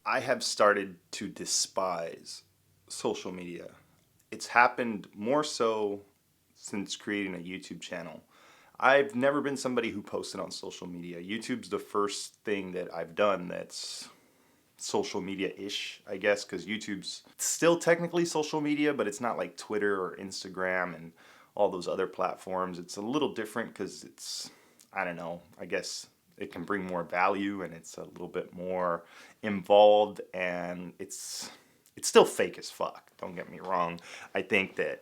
I have started to despise social media. It's happened more so since creating a YouTube channel. I've never been somebody who posted on social media. YouTube's the first thing that I've done that's social media-ish, I guess, because YouTube's still technically social media, but it's not like Twitter or Instagram and all those other platforms. It's a little different because I don't know, I guess it can bring more value and it's a little bit more involved and it's still fake as fuck. Don't get me wrong. I think that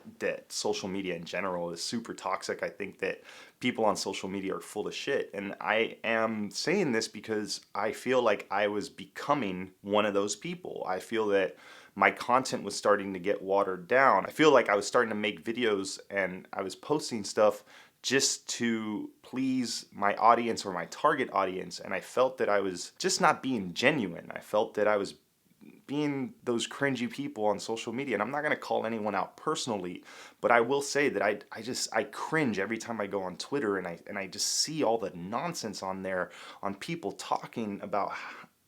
social media in general is super toxic. I think that people on social media are full of shit. And I am saying this because I feel like I was becoming one of those people. I feel that my content was starting to get watered down. I feel like I was starting to make videos and I was posting stuff just to please my audience or my target audience, and I felt that I was just not being genuine. I felt that I was being those cringy people on social media. And I'm not going to call anyone out personally, but I will say that I cringe every time I go on Twitter and I just see all the nonsense on there, on people talking about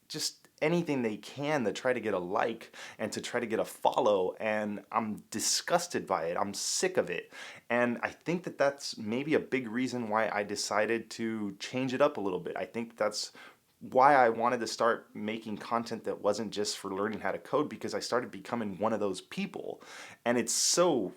just anything they can to try to get a like and to try to get a follow, and I'm disgusted by it. I'm sick of it. And I think that that's maybe a big reason why I decided to change it up a little bit. I think that's why I wanted to start making content that wasn't just for learning how to code, because I started becoming one of those people. And it's so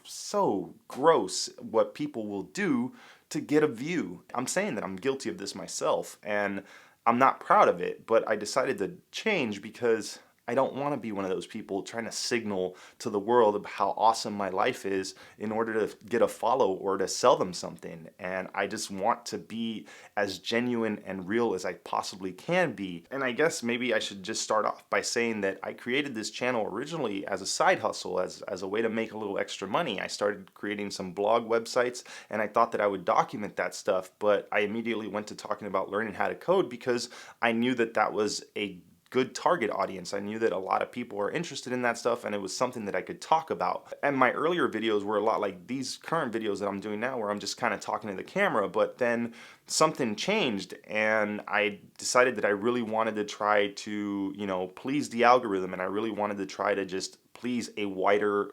gross what people will do to get a view. I'm saying that I'm guilty of this myself and I'm not proud of it, but I decided to change because I don't want to be one of those people trying to signal to the world of how awesome my life is in order to get a follow or to sell them something. And I just want to be as genuine and real as I possibly can be. And I guess maybe I should just start off by saying that I created this channel originally as a side hustle, as a way to make a little extra money. I started creating some blog websites and I thought that I would document that stuff, but I immediately went to talking about learning how to code because I knew that that was a good target audience. I knew that a lot of people are interested in that stuff and it was something that I could talk about. And my earlier videos were a lot like these current videos that I'm doing now, where I'm just kind of talking to the camera, but then something changed and I decided that I really wanted to try to, please the algorithm, and I really wanted to try to just please a wider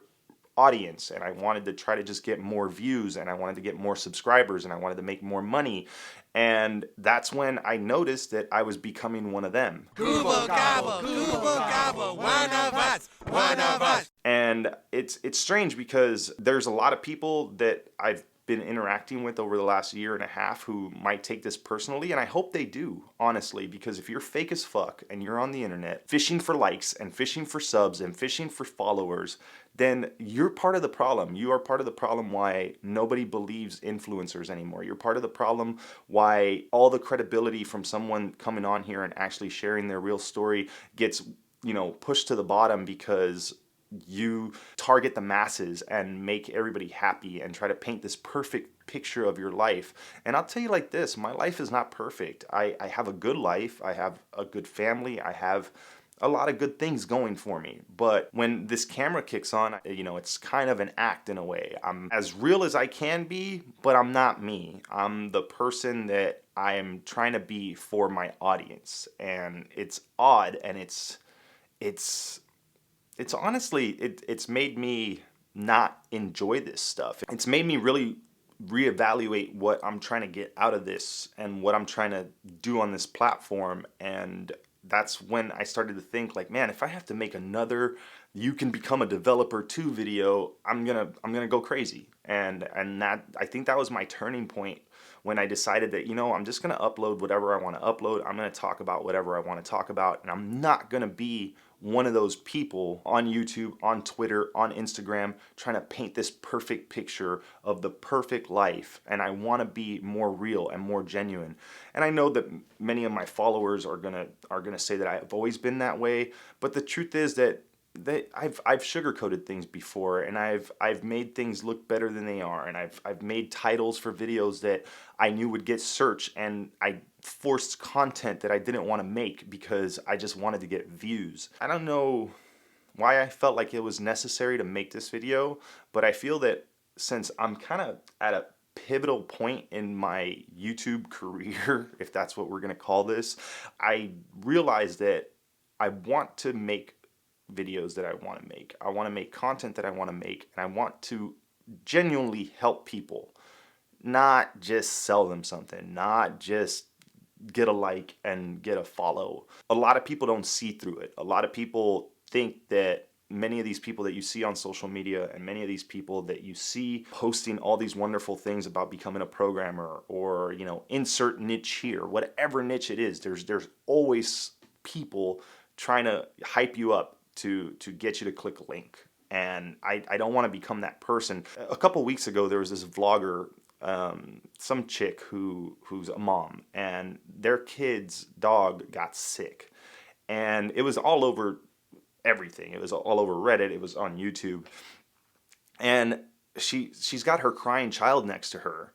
audience, and I wanted to try to just get more views, and I wanted to get more subscribers, and I wanted to make more money. And that's when I noticed that I was becoming one of them. Google Gobble, Google Gobble, one of us, one of us. And it's strange because there's a lot of people that I've been interacting with over the last year and a half who might take this personally, and I hope they do, honestly, because if you're fake as fuck and you're on the internet fishing for likes and fishing for subs and fishing for followers, then you're part of the problem. You are part of the problem why nobody believes influencers anymore. You're part of the problem why all the credibility from someone coming on here and actually sharing their real story gets, pushed to the bottom because you target the masses and make everybody happy and try to paint this perfect picture of your life. And I'll tell you like this, my life is not perfect. I have a good life, I have a good family, I have a lot of good things going for me. But when this camera kicks on, it's kind of an act in a way. I'm as real as I can be, but I'm not me. I'm the person that I am trying to be for my audience. And it's odd, and it's honestly, it's made me not enjoy this stuff. It's made me really reevaluate what I'm trying to get out of this and what I'm trying to do on this platform. And that's when I started to think like, man, if I have to make another "you can become a developer too" video, I'm gonna go crazy. And that, I think that was my turning point when I decided that, I'm just gonna upload whatever I want to upload. I'm gonna talk about whatever I want to talk about, and I'm not gonna be one of those people on YouTube, on Twitter, on Instagram, trying to paint this perfect picture of the perfect life. And I want to be more real and more genuine. And I know that many of my followers are gonna say that I've always been that way, but the truth is that I've sugarcoated things before, and I've made things look better than they are, and I've made titles for videos that I knew would get search, and I forced content that I didn't want to make because I just wanted to get views. I don't know why I felt like it was necessary to make this video, but I feel that since I'm kind of at a pivotal point in my YouTube career, if that's what we're gonna call this, I realized that I want to make videos that I want to make. I want to make content that I want to make, and I want to genuinely help people, not just sell them something, not just get a like and get a follow. A lot of people don't see through it. A lot of people think that many of these people that you see on social media and many of these people that you see posting all these wonderful things about becoming a programmer or, you know, insert niche here, whatever niche it is, there's always people trying to hype you up to get you to click a link. And I don't want to become that person. A couple weeks ago, there was this vlogger, some chick who's a mom, and their kid's dog got sick. And it was all over everything. It was all over Reddit. It was on YouTube. And she's got her crying child next to her,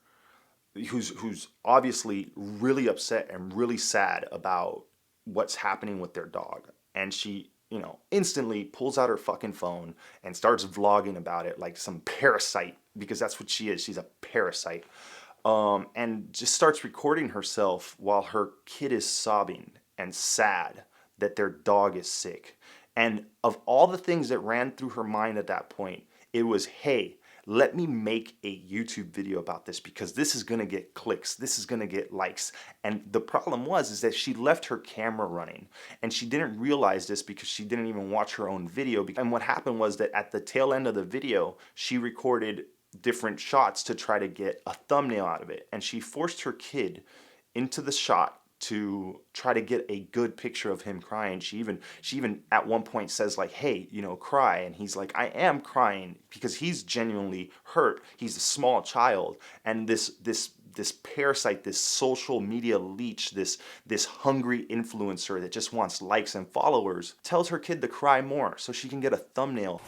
who's obviously really upset and really sad about what's happening with their dog. And she, you know, instantly pulls out her fucking phone and starts vlogging about it like some parasite, because that's what she is. She's a parasite. And just starts recording herself while her kid is sobbing and sad that their dog is sick. And of all the things that ran through her mind at that point, it was, hey, let me make a YouTube video about this because this is going to get clicks. This is going to get likes. And the problem is that she left her camera running, and she didn't realize this because she didn't even watch her own video. And what happened was that at the tail end of the video, she recorded different shots to try to get a thumbnail out of it. And she forced her kid into the shot to try to get a good picture of him crying. She even at one point says like, hey, you know, cry. And he's like, I am crying, because he's genuinely hurt. He's a small child. And this parasite, this social media leech, this hungry influencer that just wants likes and followers, tells her kid to cry more so she can get a thumbnail.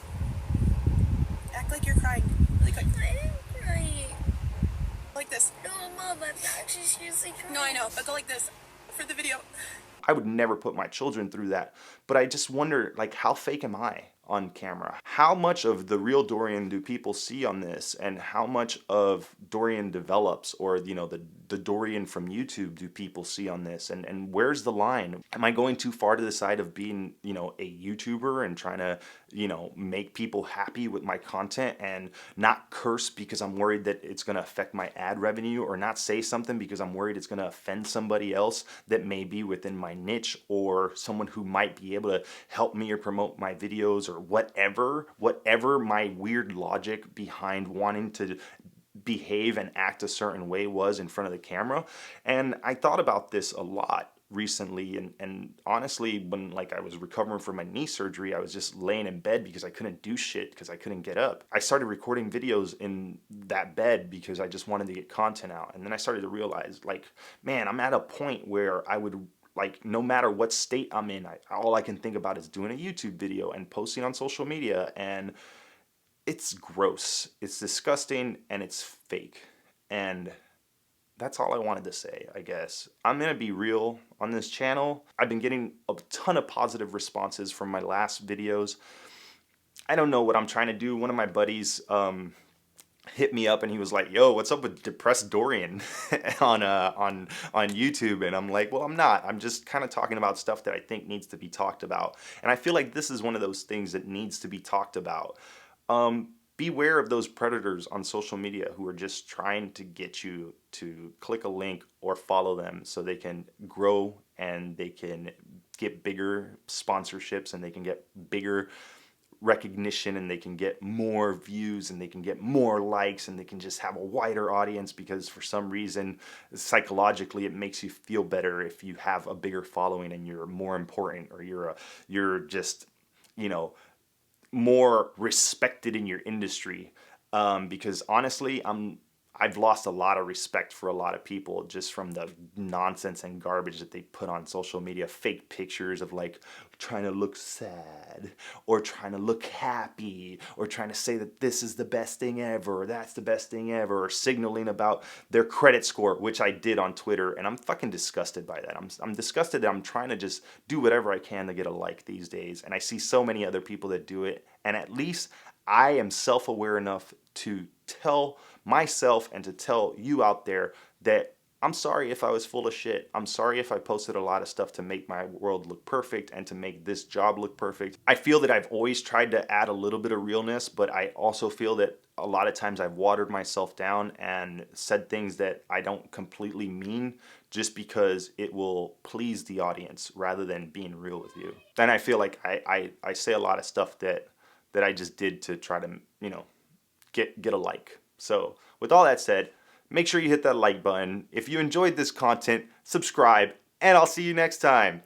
Act like you're crying. Really quick. I am crying. Like this. No, Mom, I'm actually seriously crying. No, I know, but go like this for the video. I would never put my children through that, but I just wonder, like, how fake am I on camera? How much of the real Dorian do people see on this, and how much of Dorian develops, or, you know, the Dorian from YouTube do people see on this, and where's the line? Am I going too far to the side of being, you know, a YouTuber and trying to, you know, make people happy with my content and not curse because I'm worried that it's going to affect my ad revenue, or not say something because I'm worried it's going to offend somebody else that may be within my niche, or someone who might be able to help me or promote my videos, or whatever my weird logic behind wanting to behave and act a certain way was in front of the camera. And I thought about this a lot recently, and honestly, when like I was recovering from my knee surgery, I was just laying in bed because I couldn't do shit because I couldn't get up. I started recording videos in that bed because I just wanted to get content out. And then I started to realize, like, man, I'm at a point where I would, like, no matter what state I'm in, all I can think about is doing a YouTube video and posting on social media, and it's gross, it's disgusting, and it's fake. And that's all I wanted to say, I guess. I'm gonna be real on this channel. I've been getting a ton of positive responses from my last videos. I don't know what I'm trying to do. One of my buddies hit me up and he was like, yo, what's up with Depressed Dorian on YouTube? And I'm like, well, I'm not. I'm just kind of talking about stuff that I think needs to be talked about. And I feel like this is one of those things that needs to be talked about. Beware of those predators on social media who are just trying to get you to click a link or follow them so they can grow and they can get bigger sponsorships and they can get bigger recognition and they can get more views and they can get more likes and they can just have a wider audience, because for some reason psychologically it makes you feel better if you have a bigger following and you're more important, or you're just, you know, more respected in your industry. Because honestly, I've lost a lot of respect for a lot of people just from the nonsense and garbage that they put on social media. Fake pictures of like trying to look sad or trying to look happy or trying to say that this is the best thing ever or that's the best thing ever, or signaling about their credit score, which I did on Twitter, and I'm fucking disgusted by that. I'm disgusted that I'm trying to just do whatever I can to get a like these days, and I see so many other people that do it, and at least I am self-aware enough to tell myself and to tell you out there that I'm sorry if I was full of shit. I'm sorry if I posted a lot of stuff to make my world look perfect and to make this job look perfect. I feel that I've always tried to add a little bit of realness, but I also feel that a lot of times I've watered myself down and said things that I don't completely mean just because it will please the audience rather than being real with you. And I feel like I say a lot of stuff that I just did to try to, you know, get a like. So with all that said, make sure you hit that like button. If you enjoyed this content, subscribe, and I'll see you next time.